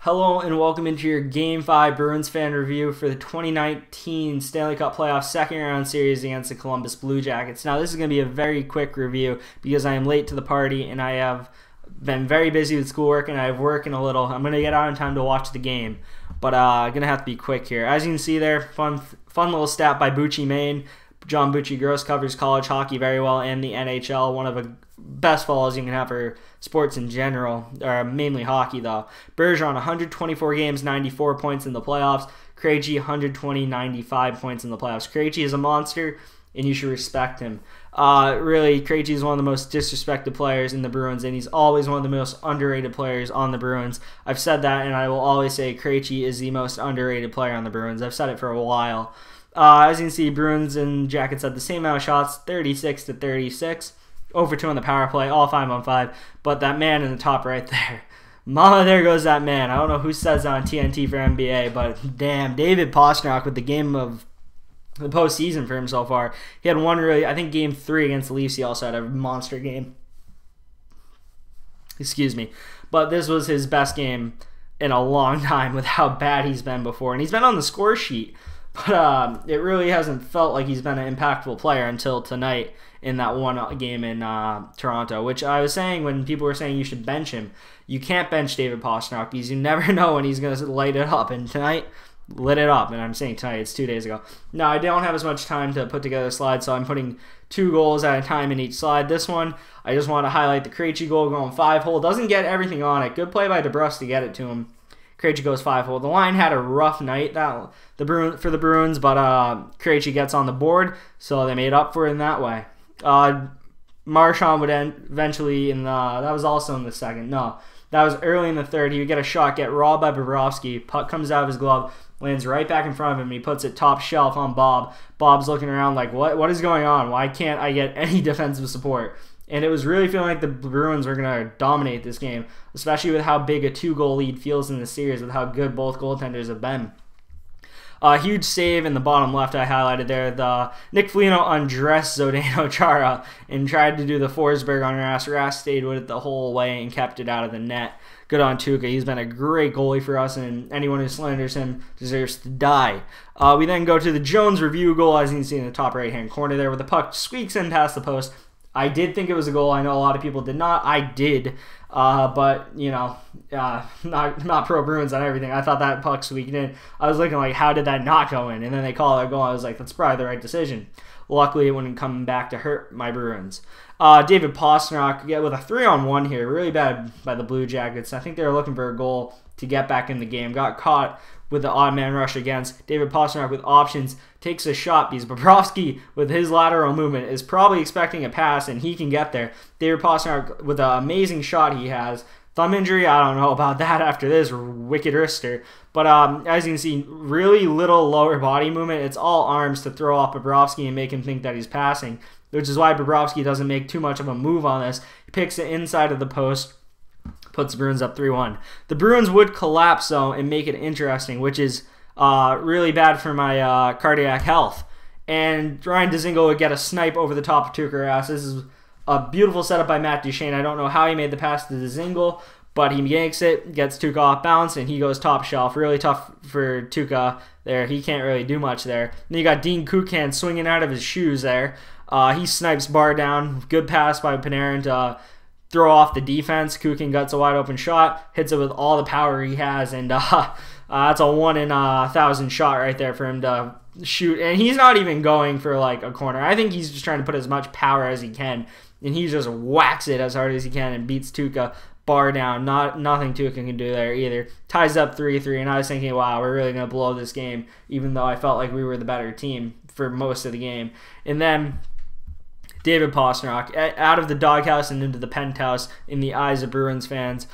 Hello and welcome into your Game 5 Bruins fan review for the 2019 Stanley Cup Playoffs second round series against the Columbus Blue Jackets. Now this is going to be a very quick review because I am late to the party and I have been very busy with schoolwork and I have working a little. I'm going to get out in time to watch the game, but I'm going to have to be quick here. As you can see there, fun little stat by Bucci Maine. John Bucci Gross covers college hockey very well and the NHL, one of the best follows you can have for sports in general, or mainly hockey though. Bergeron, 124 games, 94 points in the playoffs. Krejci, 120, 95 points in the playoffs. Krejci is a monster, and you should respect him. Really, Krejci is one of the most disrespected players in the Bruins, and he's always one of the most underrated players on the Bruins. I've said that, and I will always say Krejci is the most underrated player on the Bruins. I've said it for a while. As you can see, Bruins and Jackets had the same amount of shots, 36 to 36. Over 2 on the power play, all 5 on 5. But that man in the top right there. Mama, there goes that man. I don't know who says that on TNT for NBA, but damn, David Pastrnak with the game of the postseason for him so far. He had one really, I think game 3 against the Leafs, he also had a monster game. Excuse me. But this was his best game in a long time with how bad he's been before. And he's been on the score sheet. But it really hasn't felt like he's been an impactful player until tonight in that one game in Toronto, which I was saying when people were saying you should bench him. You can't bench David Pastrnak because you never know when he's going to light it up. And tonight, lit it up. And I'm saying tonight, it's 2 days ago. Now, I don't have as much time to put together a slide, so I'm putting 2 goals at a time in each slide. This one, I just want to highlight the Krejci goal going 5-hole. Doesn't get everything on it. Good play by DeBrus to get it to him. Krejci goes 5-hole. The line had a rough night for the Bruins, but Krejci gets on the board, so they made up for it in that way. Marchand would eventually that was also in the second. No, that was early in the third. He would get a shot, get robbed by Bobrovsky. Puck comes out of his glove, lands right back in front of him. He puts it top shelf on Bob. Bob's looking around like, what is going on? Why can't I get any defensive support? And it was really feeling like the Bruins were going to dominate this game, especially with how big a 2-goal lead feels in the series with how good both goaltenders have been. A huge save in the bottom left I highlighted there. The Nick Foligno undressed Zdeno Chara and tried to do the Forsberg on Rask. Rask stayed with it the whole way and kept it out of the net. Good on Tuukka. He's been a great goalie for us, and anyone who slanders him deserves to die. We then go to the Jones review goal, as you can see in the top right-hand corner there, where the puck squeaks in past the post. I did think it was a goal. I know a lot of people did not. I did. But, you know, not pro Bruins on everything. I thought that puck squeaked in. I was looking like, how did that not go in? And then they call it a goal. I was like, that's probably the right decision. Luckily, it wouldn't come back to hurt my Bruins. David Pastrnak with a 3-on-1 here. Really bad by the Blue Jackets. I think they were looking for a goal to get back in the game. Got caught with the odd man rush against. David Pastrnak with options takes a shot because Bobrovsky with his lateral movement is probably expecting a pass and he can get there. David Pastrnak with an amazing shot he has. Thumb injury, I don't know about that after this wicked wrister. But as you can see, really little lower body movement. It's all arms to throw off Bobrovsky and make him think that he's passing, which is why Bobrovsky doesn't make too much of a move on this. He picks it inside of the post, puts the Bruins up 3-1. The Bruins would collapse, though, and make it interesting, which is really bad for my cardiac health. And Ryan Dzingel would get a snipe over the top of Tuukka. This is a beautiful setup by Matt Duchene. I don't know how he made the pass to Dzingel, but he makes it, gets Tuukka off balance, and he goes top shelf. Really tough for Tuukka there. He can't really do much there. Then you got Dean Kukan swinging out of his shoes there. He snipes bar down. Good pass by Panarin to throw off the defense. Kukan gets a wide open shot, hits it with all the power he has, and that's a 1 in 1,000 shot right there for him to shoot. And he's not even going for like a corner. I think he's just trying to put as much power as he can, and he just whacks it as hard as he can and beats Tuukka bar down. Nothing Tuukka can do there either. Ties up 3-3, and I was thinking, wow, we're really going to blow this game, even though I felt like we were the better team for most of the game. And then David Pastrnak out of the doghouse and into the penthouse in the eyes of Bruins fans.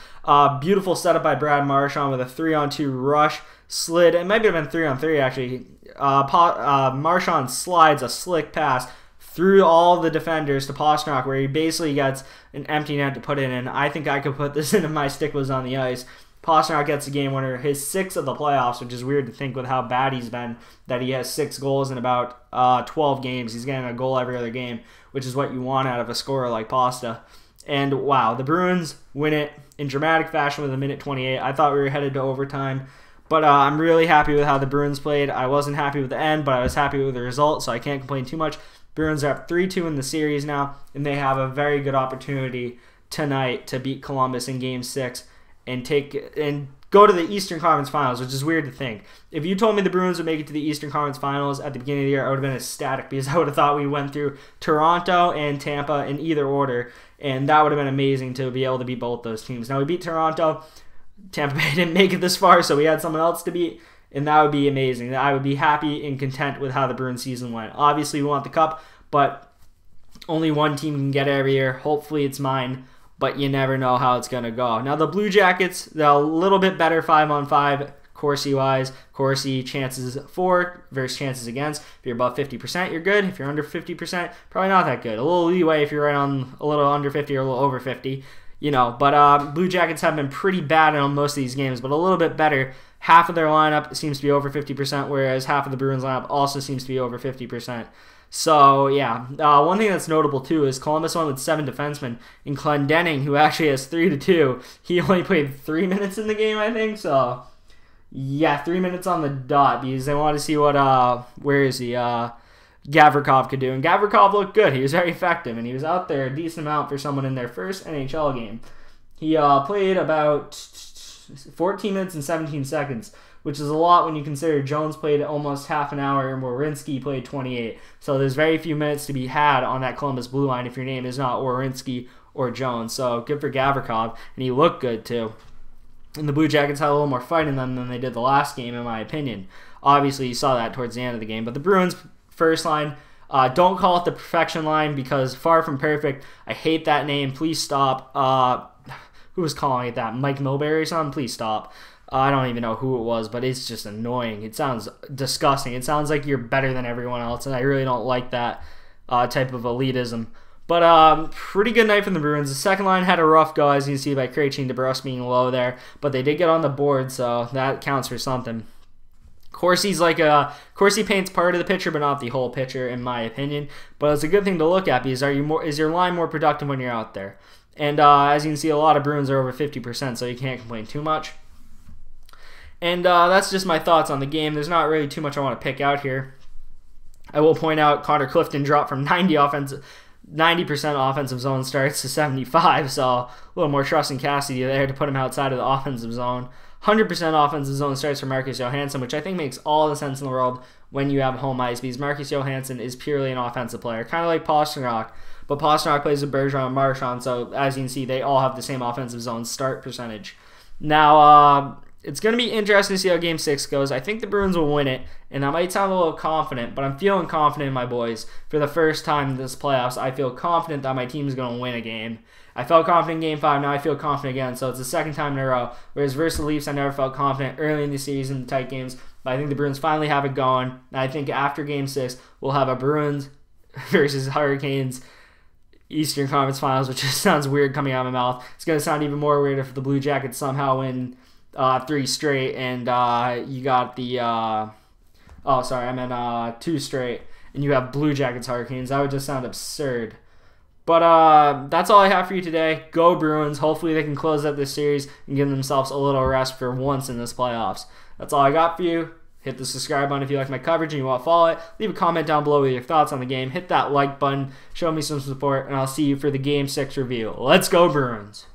Beautiful setup by Brad Marchand with a 3-on-2 rush. Slid. It might have been 3-on-3 actually. Marchand slides a slick pass through all the defenders to Pastrnak, where he basically gets an empty net to put it in. And I think I could put this in if my stick was on the ice. Pastrnak gets the game winner, his 6th of the playoffs, which is weird to think with how bad he's been, that he has 6 goals in about 12 games. He's getting a goal every other game, which is what you want out of a scorer like Pasta. And wow, the Bruins win it in dramatic fashion with a minute 28. I thought we were headed to overtime. But I'm really happy with how the Bruins played. I wasn't happy with the end, but I was happy with the result, so I can't complain too much. Bruins are up 3-2 in the series now, and they have a very good opportunity tonight to beat Columbus in Game 6 and go to the Eastern Conference Finals, which is weird to think. If you told me the Bruins would make it to the Eastern Conference Finals at the beginning of the year, I would have been ecstatic because I would have thought we went through Toronto and Tampa in either order, and that would have been amazing to be able to beat both those teams. Now, we beat Toronto. Tampa Bay didn't make it this far, so we had someone else to beat, and that would be amazing. I would be happy and content with how the Bruins season went. Obviously, we want the cup, but only one team can get it every year. Hopefully, it's mine, but you never know how it's going to go. Now, the Blue Jackets, they're a little bit better 5-on-5, Corsi-wise. Corsi chances for versus chances against. If you're above 50%, you're good. If you're under 50%, probably not that good. A little leeway if you're right on a little under 50 or a little over 50. But Blue Jackets have been pretty bad in most of these games, but a little bit better. Half of their lineup seems to be over 50%, whereas half of the Bruins lineup also seems to be over 50%. So, yeah. One thing that's notable, too, is Columbus won with 7 defensemen, and Clendening, who actually has 3-2, he only played 3 minutes in the game, I think, so, yeah, 3 minutes on the dot, because they wanted to see what, where is he, Gavrikov could do. And Gavrikov looked good. He was very effective, and he was out there a decent amount for someone in their first NHL game. He played about 14 minutes and 17 seconds, which is a lot when you consider Jones played almost half an hour and Werenski played 28. So there's very few minutes to be had on that Columbus blue line if your name is not Werenski or Jones. So good for Gavrikov, and he looked good too. And the Blue Jackets had a little more fight in them than they did the last game, in my opinion. Obviously, you saw that towards the end of the game. But the Bruins' first line, don't call it the perfection line because far from perfect. I hate that name. Please stop. Who was calling it that? Mike Milbury or something? Please stop. I don't even know who it was, but it's just annoying. It sounds disgusting. It sounds like you're better than everyone else, and I really don't like that type of elitism. But pretty good night from the Bruins. The second line had a rough go, as you can see, by Krejci and DeBrus being low there, but they did get on the board, so that counts for something. Corsi's Corsi paints part of the picture, but not the whole picture, in my opinion. But it's a good thing to look at because is your line more productive when you're out there? And as you can see, a lot of Bruins are over 50%, so you can't complain too much. And that's just my thoughts on the game. There's not really too much I want to pick out here. I will point out Connor Clifton dropped from 90% offensive zone starts to 75, so a little more trust in Cassidy there to put him outside of the offensive zone. 100% offensive zone starts for Marcus Johansson, which I think makes all the sense in the world when you have home ice, because Marcus Johansson is purely an offensive player, kind of like Pastrnak, but Pastrnak plays with Bergeron and Marchand, so as you can see, they all have the same offensive zone start percentage. Now, it's going to be interesting to see how Game 6 goes. I think the Bruins will win it, and that might sound a little confident, but I'm feeling confident in my boys. For the first time in this playoffs, I feel confident that my team is going to win a game. I felt confident in Game 5, now I feel confident again, so it's the second time in a row. Whereas versus the Leafs, I never felt confident early in the series in the tight games, but I think the Bruins finally have it going. And I think after Game 6, we'll have a Bruins versus Hurricanes Eastern Conference Finals, which just sounds weird coming out of my mouth. It's going to sound even more weird if the Blue Jackets somehow win 3 straight, and you got the 2 straight, and you have Blue Jackets Hurricanes. That would just sound absurd. But that's all I have for you today. Go Bruins. Hopefully they can close out this series and give themselves a little rest for once in this playoffs. That's all I got for you. Hit the subscribe button if you like my coverage and you want to follow it. Leave a comment down below with your thoughts on the game. Hit that like button. Show me some support, and I'll see you for the Game 6 review. Let's go Bruins.